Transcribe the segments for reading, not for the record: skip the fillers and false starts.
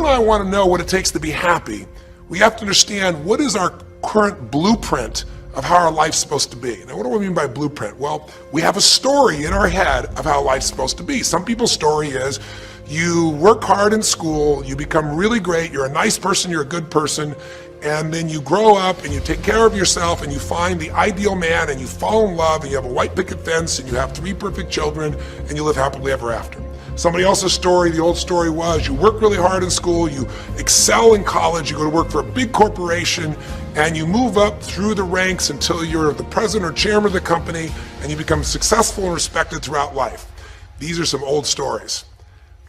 I want to know what it takes to be happy, we have to understand what is our current blueprint of how our life's supposed to be. Now, what do I mean by blueprint? Well, we have a story in our head of how life's supposed to be. Some people's story is you work hard in school, you become really great, you're a nice person, you're a good person, and then you grow up and you take care of yourself and you find the ideal man and you fall in love and you have a white picket fence and you have 3 perfect children and you live happily ever after. Somebody else's story, the old story was you work really hard in school, you excel in college, you go to work for a big corporation, and you move up through the ranks until you're the president or chairman of the company and you become successful and respected throughout life. These are some old stories.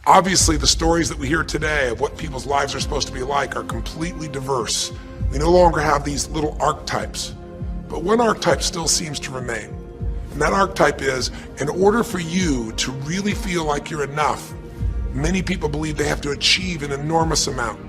Obviously, the stories that we hear today of what people's lives are supposed to be like are completely diverse. We no longer have these little archetypes, but one archetype still seems to remain. And that archetype is, in order for you to really feel like you're enough, many people believe they have to achieve an enormous amount.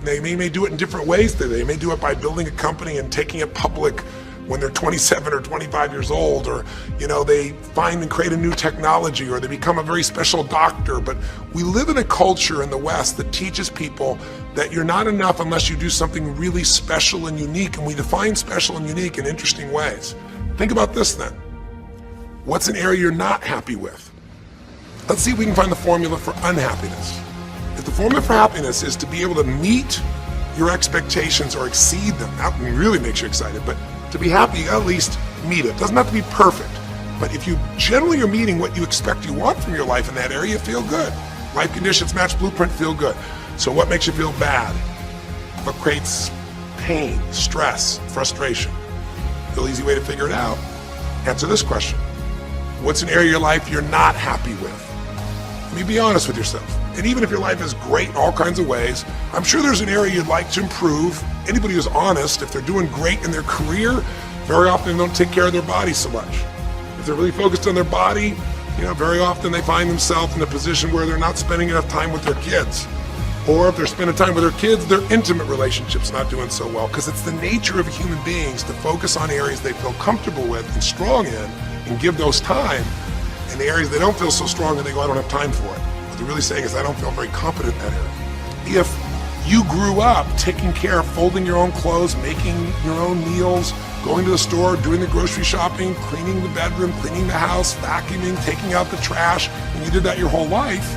They may do it in different ways. They may do it by building a company and taking it public when they're 27 or 25 years old, or they find and create a new technology, or they become a very special doctor. But we live in a culture in the West that teaches people that you're not enough unless you do something really special and unique, and we define special and unique in interesting ways. Think about this then. What's an area you're not happy with? Let's see if we can find the formula for unhappiness. If the formula for happiness is to be able to meet your expectations or exceed them, that really makes you excited, but to be happy, at least meet it. It doesn't have to be perfect, but if you generally are meeting what you expect you want from your life in that area, feel good. Life conditions match blueprint, feel good. So what makes you feel bad? What creates pain, stress, frustration? Real easy way to figure it out. Answer this question. What's an area of your life you're not happy with? Let me be honest with yourself. And even if your life is great in all kinds of ways, I'm sure there's an area you'd like to improve. Anybody who's honest, if they're doing great in their career, very often they don't take care of their body so much. If they're really focused on their body, very often they find themselves in a position where they're not spending enough time with their kids. Or if they're spending time with their kids, their intimate relationship's not doing so well, because it's the nature of human beings to focus on areas they feel comfortable with and strong in, and give those time, and the areas they don't feel so strong and they go, I don't have time for it. What they're really saying is, I don't feel very competent in that area. If you grew up taking care of folding your own clothes, making your own meals, going to the store, doing the grocery shopping, cleaning the bedroom, cleaning the house, vacuuming, taking out the trash, and you did that your whole life,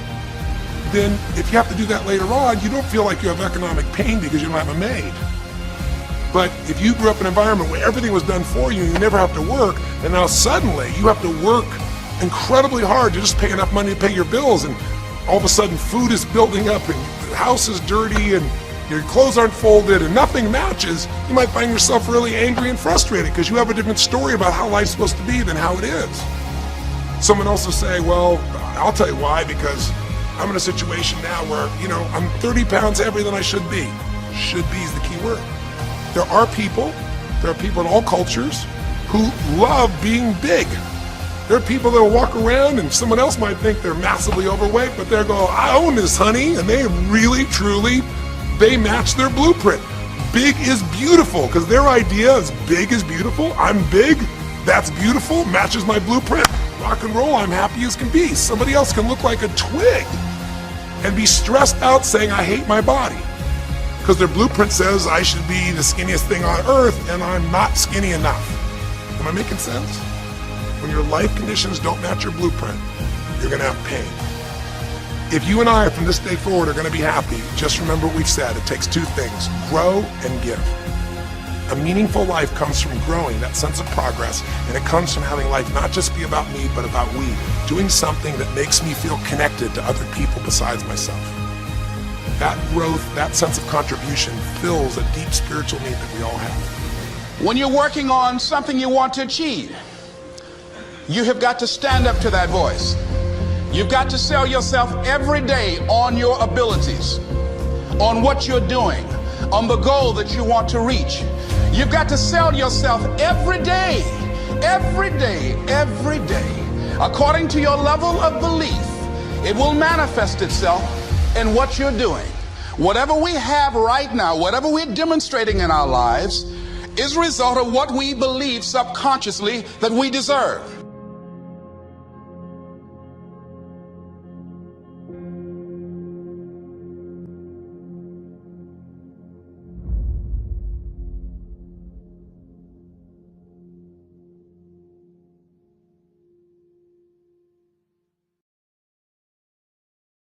then if you have to do that later on, you don't feel like you have economic pain because you don't have a maid. But if you grew up in an environment where everything was done for you, you never have to work, and now suddenly you have to work incredibly hard to just pay enough money to pay your bills, and all of a sudden food is building up and the house is dirty and your clothes aren't folded and nothing matches, you might find yourself really angry and frustrated because you have a different story about how life's supposed to be than how it is. Someone else will say, well, I'll tell you why, because I'm in a situation now where, I'm 30 pounds heavier than I should be. Should be is the key word. There are people in all cultures who love being big. There are people that will walk around and someone else might think they're massively overweight, but they'll go, I own this, honey, and they really, truly, they match their blueprint. Big is beautiful, because their idea is big is beautiful. I'm big, that's beautiful, matches my blueprint. Rock and roll, I'm happy as can be. Somebody else can look like a twig and be stressed out saying, I hate my body. Because their blueprint says I should be the skinniest thing on earth, and I'm not skinny enough. Am I making sense? When your life conditions don't match your blueprint, you're going to have pain. If you and I, from this day forward, are going to be happy, just remember what we've said. It takes 2 things, grow and give. A meaningful life comes from growing, that sense of progress, and it comes from having life not just be about me, but about we, doing something that makes me feel connected to other people besides myself. That growth, that sense of contribution fills a deep spiritual need that we all have. When you're working on something you want to achieve, you have got to stand up to that voice. You've got to sell yourself every day on your abilities, on what you're doing, on the goal that you want to reach. You've got to sell yourself every day, every day, every day. According to your level of belief, it will manifest itself in what you're doing. Whatever we have right now, whatever we're demonstrating in our lives, is a result of what we believe subconsciously that we deserve.